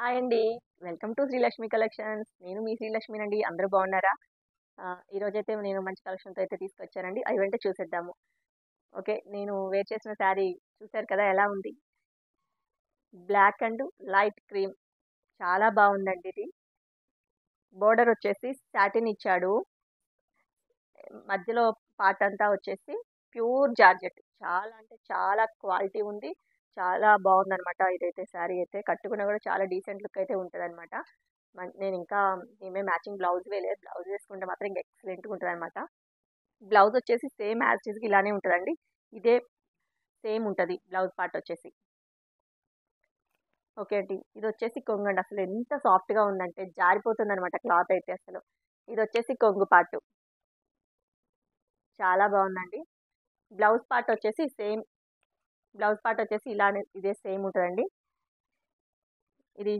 Hi అండి. Welcome to Srilakshmi collections. నేను మీ శ్రీలక్ష్మినండి. అందరూ బాగున్నారా? ఈరోజైతే నేను మంచి కలెక్షన్‌తో అయితే తీసుకొచ్చానండి. అవి వెంటనే చూసేద్దాము. ఓకే. నేను వేర్ చేసిన శారీ చూసారు కదా! ఎలా ఉంది? బ్లాక్ అండ్ లైట్ క్రీమ్ చాలా బాగుందండి ఇది. బోర్డర్ వచ్చేసి సాటిన్ ఇచ్చాడు. మధ్యలో పార్ట్ అంతా వచ్చేసి ప్యూర్ జార్జెట్. చాలా అంటే చాలా క్వాలిటీ ఉంది. చాలా బాగుందనమాట ఇదైతే శారీ అయితే. కట్టుకున్నా కూడా చాలా డీసెంట్ లుక్ అయితే ఉంటదనమాట. నేను ఇంకా ఏమే మ్యాచింగ్ బ్లౌజ్ వేయలేదు. బ్లౌజ్ వేసుకుంటే మాత్రం ఇంకా ఎక్సలెంట్‌గా ఉంటదనమాట. బ్లౌజ్ వచ్చేసి సేమ్ యాజ్ ఇట్ ఈస్‌గా ఇలానే ఉంటదండి. ఇదే సేమ్ ఉంటది బ్లౌజ్ పార్ట్ వచ్చేసి. ఓకే అండి. ఇదొచ్చేసి కొంగండి. అసలు ఎంత సాఫ్ట్‌గా ఉందంటే జారిపోతుందనమాట క్లాత్ అయితే అసలు. ఇదొచ్చేసి కొంగు పార్టు. చాలా బాగుందండి. బ్లౌజ్ పార్ట్ వచ్చేసి సేమ్. బ్లౌజ్ పార్ట్ వచ్చేసి ఇలానే ఇదే సేమ్ ఉంటదండి. ఇది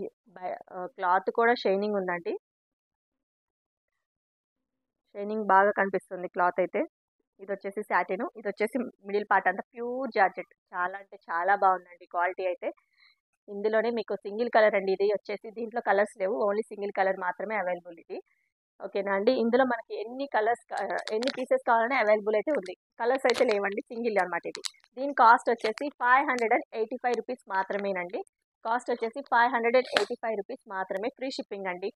క్లాత్ కూడా షైనింగ్ ఉందండి. షైనింగ్ బాగా కనిపిస్తుంది క్లాత్ అయితే. ఇదొచ్చేసి సాటిను. ఇదొచ్చేసి మిడిల్ పార్ట్ అంతా ప్యూర్ జార్జెట్. చాలా అంటే చాలా బాగుందండి క్వాలిటీ అయితే. ఇందులోనే మీకు సింగిల్ కలర్ అండి ఇది వచ్చేసి. దీంట్లో కలర్స్ లేవు. ఓన్లీ సింగిల్ కలర్ మాత్రమే అవైలబుల్ ఇది. ఓకేనా అండి. ఇందులో మనకి ఎన్ని పీసెస్ కావాలన్నా అవైలబుల్ అయితే ఉంది. కలర్స్ అయితే లేవండి. సింగిల్ అనమాట ఇది. దీని కాస్ట్ వచ్చేసి రూ. 585 మాత్రమేనండి. కాస్ట్ వచ్చేసి రూ. 585 మాత్రమే. ఫ్రీ షిప్పింగ్ అండి.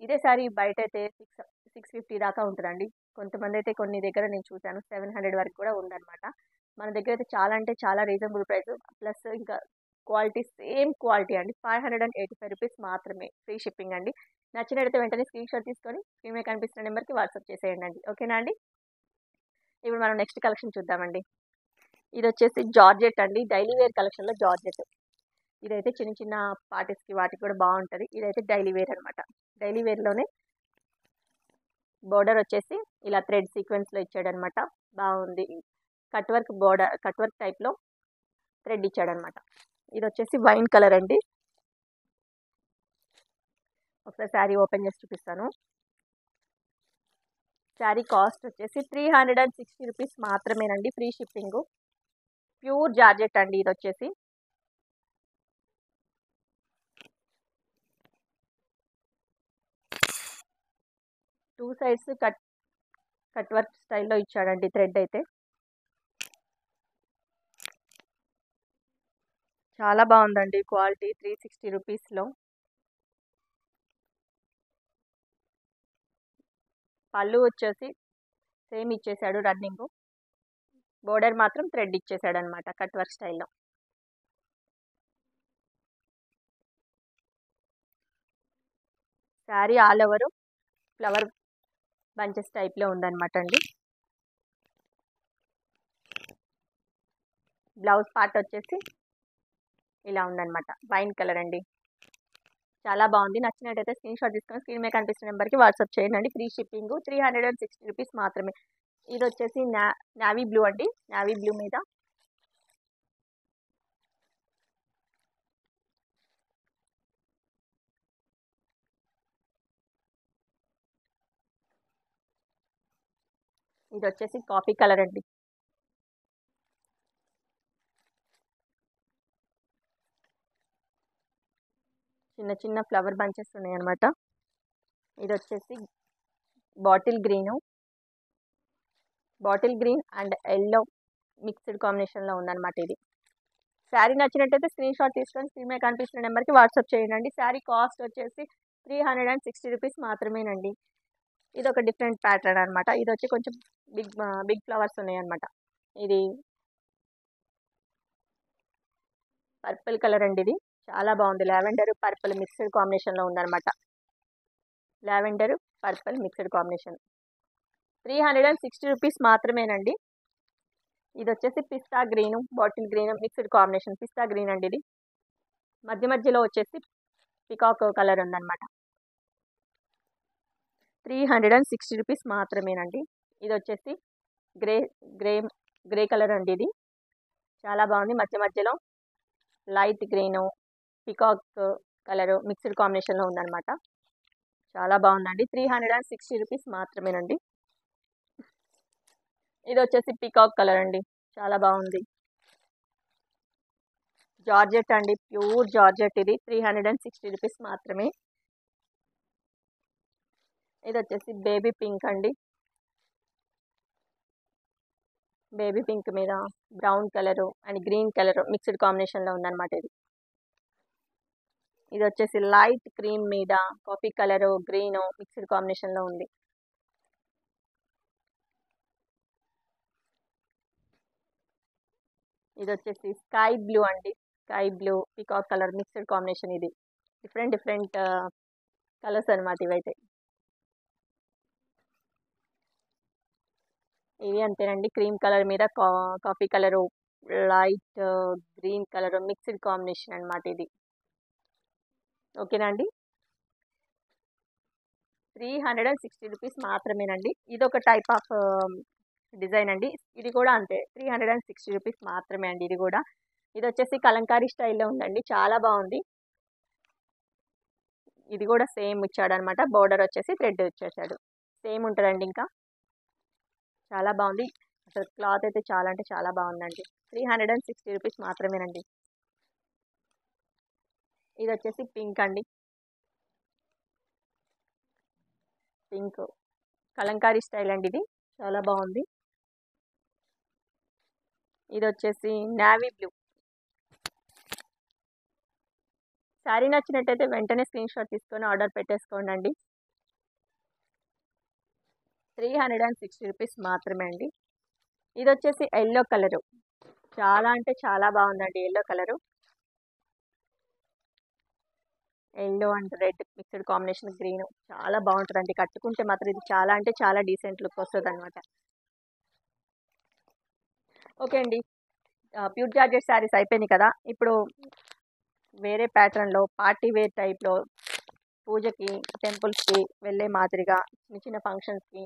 ఇదే సారీ బయట అయితే 650 దాకా ఉంటుందండి. కొంతమంది అయితే కొన్ని దగ్గర నేను చూశాను 700 వరకు కూడా ఉందన్నమాట. మన దగ్గర అయితే చాలా అంటే చాలా రీజనబుల్ ప్రైస్. ప్లస్ ఇంకా క్వాలిటీ సేమ్ క్వాలిటీ అండి. రూ. 585 మాత్రమే. ఫ్రీ షిప్పింగ్ అండి. నచ్చినట్టయితే వెంటనే స్క్రీన్ షాట్ తీసుకొని స్క్రీన్ మీద కనిపిస్తున్న నెంబర్కి వాట్సాప్ చేసేయండి అండి. ఓకేనా అండి. ఇప్పుడు మనం నెక్స్ట్ కలెక్షన్ చూద్దామండి. ఇది వచ్చేసి జార్జెట్ అండి. డైలీ వేర్ కలెక్షన్లో జార్జెట్. ఇదైతే చిన్న చిన్న పార్టీస్కి వాటికి కూడా బాగుంటుంది. ఇదైతే డైలీ వేర్ అనమాట. డైలీ వేర్లోనే బోర్డర్ వచ్చేసి ఇలా థ్రెడ్ సీక్వెన్స్లో ఇచ్చాడనమాట. బాగుంది. కట్ వర్క్ టైప్లో థ్రెడ్ ఇచ్చాడనమాట. ఇది వచ్చేసి వైన్ కలర్ అండి. ఒకసారి శారీ ఓపెన్ చేసి చూపిస్తాను. శారీ కాస్ట్ వచ్చేసి రూ. 360 మాత్రమేనండి. Free shipping. ప్యూర్ జార్జెట్ అండి ఇది వచ్చేసి. టూ సైడ్స్ కట్ వర్క్ స్టైల్లో ఇచ్చాడండి థ్రెడ్ అయితే. చాలా బాగుందండి క్వాలిటీ. రూ. 360లో. పళ్ళు వచ్చేసి సేమ్ ఇచ్చేసాడు రన్నింగ్. బోర్డర్ మాత్రం థ్రెడ్ ఇచ్చేసాడు అనమాట కట్ వర్క్ స్టైల్లో. Sari all over flower bunches టైప్లో ఉందన్నమాట అండి. బ్లౌజ్ పార్ట్ వచ్చేసి ఇలా ఉందన్నమాట. వైన్ కలర్ అండి. చాలా బాగుంది. నచ్చినట్టయితే స్క్రీన్ షాట్ తీసుకొని స్క్రీన్ మీద కనిపిస్తున్న నెంబర్కి వాట్సాప్ చేయండి అండి. Free shipping. రూ. 360 మాత్రమే. ఇది వచ్చేసి నావీ బ్లూ అండి. నావీ బ్లూ మీద ఇది వచ్చేసి కాఫీ కలర్ అండి. చిన్న చిన్న ఫ్లవర్ బంచెస్ ఉన్నాయి అనమాట. ఇది వచ్చేసి bottle green and yellow mixed కాంబినేషన్లో ఉందన్నమాట ఇది. శారీ నచ్చినట్టయితే స్క్రీన్ షాట్ తీసుకొని స్క్రీన్ మీద కనిపిస్తున్న నెంబర్కి వాట్సాప్ చేయండి. శారీ కాస్ట్ వచ్చేసి రూ. 360 మాత్రమేనండి. ఇది ఒక డిఫరెంట్ ప్యాటర్న్ అనమాట. ఇది వచ్చి కొంచెం బిగ్ బిగ్ ఫ్లవర్స్ ఉన్నాయన్నమాట. ఇది పర్పుల్ కలర్ అండి. ఇది చాలా బాగుంది. లావెండర్ పర్పుల్ మిక్స్డ్ కాంబినేషన్లో ఉందన్నమాట. Lavender purple mixed combination. రూ. 360 మాత్రమేనండి. ఇది వచ్చేసి పిస్తా green bottle green mixed combination. పిస్తా గ్రీన్ అండి ఇది. మధ్యలో వచ్చేసి పికాక్ కలర్ ఉందన్నమాట. రూ. 360 మాత్రమేనండి. ఇది వచ్చేసి గ్రే గ్రే గ్రే కలర్ అండి ఇది. చాలా బాగుంది. మధ్యలో light green peacock colour mixed కాంబినేషన్లో ఉందన్నమాట. చాలా బాగుందండి. రూ. 360 మాత్రమేనండి. ఇది వచ్చేసి పికాక్ కలర్ అండి. చాలా బాగుంది. జార్జెట్ అండి, ప్యూర్ జార్జెట్. ఇది 360 రూపీస్ మాత్రమే. ఇది వచ్చేసి బేబీ పింక్ అండి. బేబీ పింక్ మీద brown colour and green colour mixed కాంబినేషన్లో ఉందన్నమాట ఇది. ఇది వచ్చేసి లైట్ క్రీమ్ మీద కాఫీ కలర్ గ్రీన్ మిక్స్డ్ కాంబినేషన్లో ఉంది. ఇది వచ్చేసి స్కై బ్లూ అండి. Sky blue peacock colour mixed combination. ఇది డిఫరెంట్ డిఫరెంట్ కలర్స్ అనమాట ఇవైతే. ఇవి అంతేనండి, క్రీమ్ కలర్ మీద coffee colour light green colour mixed combination అనమాట ఇది. ఓకేనా అండి, 360 రూపీస్ మాత్రమేనండి. ఇది ఒక టైప్ ఆఫ్ డిజైన్ అండి. ఇది కూడా అంతే, 360 రూపీస్ మాత్రమే అండి. ఇది కూడా, ఇది వచ్చేసి కలంకారీ స్టైల్లో ఉందండి, చాలా బాగుంది. ఇది కూడా సేమ్ ఇచ్చాడు అనమాట. బోర్డర్ వచ్చేసి థ్రెడ్ వచ్చేసాడు, సేమ్ ఉంటుందండి. ఇంకా చాలా బాగుంది అసలు. క్లాత్ అయితే చాలా అంటే చాలా బాగుందండి. 360 రూపీస్ మాత్రమేనండి. ఇది వచ్చేసి పింక్ అండి. పింక్ కలంకారీ స్టైల్ అండి, ఇది చాలా బాగుంది. ఇది వచ్చేసి నావీ బ్లూ. శారీ నచ్చినట్టయితే వెంటనే స్క్రీన్ షాట్ తీసుకొని ఆర్డర్ పెట్టేసుకోండి అండి. 360 రూపీస్ మాత్రమే అండి. ఇది వచ్చేసి ఎల్లో కలరు, చాలా అంటే చాలా బాగుందండి. Yellow colour, yellow and red mixed combination green చాలా బాగుంటుందండి. కట్టుకుంటే మాత్రం ఇది చాలా అంటే చాలా డీసెంట్ లుక్ వస్తుంది అనమాట. ఓకే అండి, ప్యూర్ జార్జెట్ శారీస్ అయిపోయినాయి కదా. ఇప్పుడు వేరే ప్యాటర్న్లో పార్టీ వేర్ టైప్లో పూజకి టెంపుల్స్కి వెళ్ళే మాదిరిగా చిన్న చిన్న ఫంక్షన్స్కి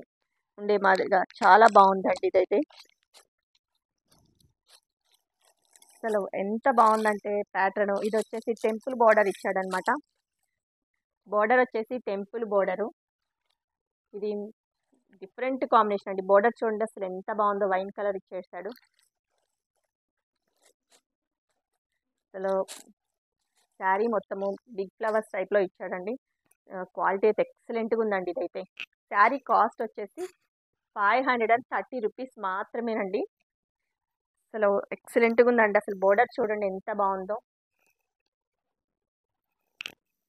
ఉండే మాదిరిగా చాలా బాగుందండి ఇదైతే. అసలు ఎంత బాగుందంటే ప్యాటర్న్. ఇది వచ్చేసి టెంపుల్ బార్డర్ ఇచ్చాడనమాట. బార్డర్ వచ్చేసి టెంపుల్ బార్డరు. ఇది డిఫరెంట్ కాంబినేషన్ అండి. బార్డర్ చూడండి అసలు ఎంత బాగుందో, వైన్ కలర్ ఇచ్చేసాడు. అసలు శారీ మొత్తము బిగ్ ఫ్లవర్స్ టైప్లో ఇచ్చాడండి. క్వాలిటీ అయితే ఎక్సలెంట్గా ఉందండి ఇదైతే. శారీ కాస్ట్ వచ్చేసి 530 రూపీస్ మాత్రమేనండి. అసలు ఎక్సలెంట్గా ఉందండి. అసలు బోర్డర్ చూడండి ఎంత బాగుందో,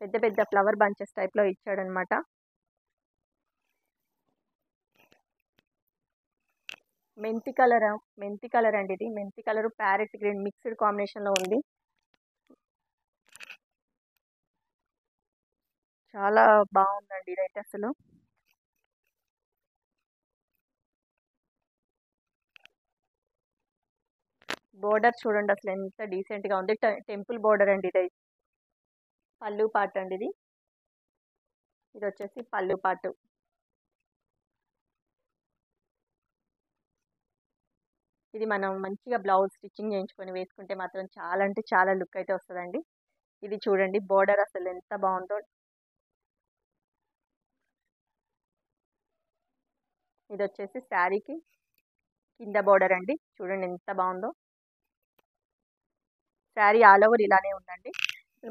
పెద్ద పెద్ద ఫ్లవర్ బంచెస్ టైప్లో ఇచ్చాడనమాట. మెంతి కలర్ అండి ఇది. మెంతి కలర్ ప్యారెట్ గ్రీన్ మిక్స్డ్ కాంబినేషన్లో ఉంది. చాలా బాగుందండి ఇదైతే అసలు. బోర్డర్ చూడండి అసలు ఎంత డీసెంట్గా ఉంది. టెంపుల్ బోర్డర్ అండి ఇది. పళ్ళు పార్ట్ అండి ఇది. ఇది వచ్చేసి పళ్ళు పార్ట్. ఇది మనం మంచిగా బ్లౌజ్ స్టిచ్చింగ్ చేయించుకొని వేసుకుంటే మాత్రం చాలా అంటే చాలా లుక్ అయితే వస్తుందండి. ఇది చూడండి బోర్డర్ అసలు ఎంత బాగుందో. ఇది వచ్చేసి శారీకి కింద బోర్డర్ అండి, చూడండి ఎంత బాగుందో. శారీ ఆల్ ఓవర్ ఇలానే ఉందండి.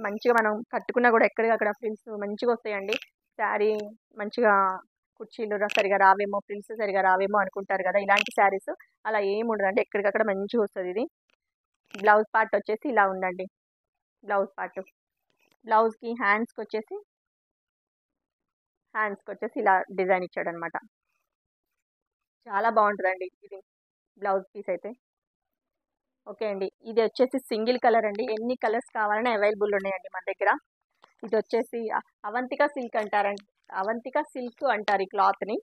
మంచిగా మనం కట్టుకున్నా కూడా ఎక్కడికక్కడ ఫ్రిల్స్ మంచిగా వస్తాయండి. శారీ మంచిగా కుర్చీలు సరిగా రావేమో, ఫ్రిల్స్ సరిగా రావేమో అనుకుంటారు కదా, ఇలాంటి శారీస్ అలా ఏమి ఉండదండి, ఎక్కడికక్కడ మంచిగా వస్తుంది ఇది. బ్లౌజ్ పార్ట్ వచ్చేసి ఇలా ఉందండి. బ్లౌజ్ పార్ట్, బ్లౌజ్కి హ్యాండ్స్కి వచ్చేసి ఇలా డిజైన్ ఇచ్చాడు అనమాట. చాలా బాగుంటుందండి ఇది బ్లౌజ్ పీస్ అయితే. ఓకే అండి, ఇది వచ్చేసి సింగిల్ కలర్ అండి. ఎన్ని కలర్స్ కావాలన్నా అవైలబుల్ ఉన్నాయండి మన దగ్గర. ఇది వచ్చేసి అవంతిక సిల్క్ అంటారండి, అవంతిక సిల్క్ అంటారు ఈ క్లాత్ని.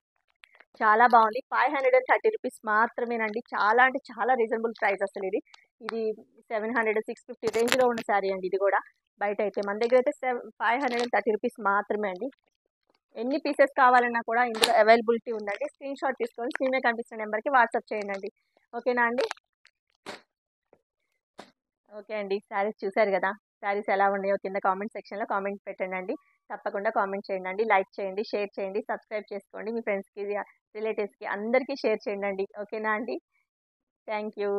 చాలా బాగుంది. 530 రూపీస్ మాత్రమేనండి. చాలా అంటే చాలా రీజనబుల్ ప్రైస్ అసలు ఇది. ఇది 700, 650 రేంజ్లో ఉన్న శారీ అండి ఇది కూడా. బయట అయితే మన దగ్గర అయితే 530 రూపీస్ మాత్రమే అండి. ఎన్ని పీసెస్ కావాలన్నా కూడా ఇందులో అవైలబిలిటీ ఉందండి. స్క్రీన్ షాట్ తీసుకొని స్క్రీన్ మీద కనిపిస్తున్న నెంబర్కి వాట్సాప్ చేయండి. ఓకేనా అండి. ఓకే అండి, శారీస్ చూశారు కదా. శారీస్ ఎలా ఉన్నాయో కింద కామెంట్ సెక్షన్లో కామెంట్ పెట్టండి. తప్పకుండా కామెంట్ చేయండి, లైక్ చేయండి, షేర్ చేయండి, సబ్స్క్రైబ్ చేసుకోండి. మీ ఫ్రెండ్స్కి రిలేటివ్స్కి అందరికీ షేర్ చేయండి. ఓకేనా అండి. Thank you.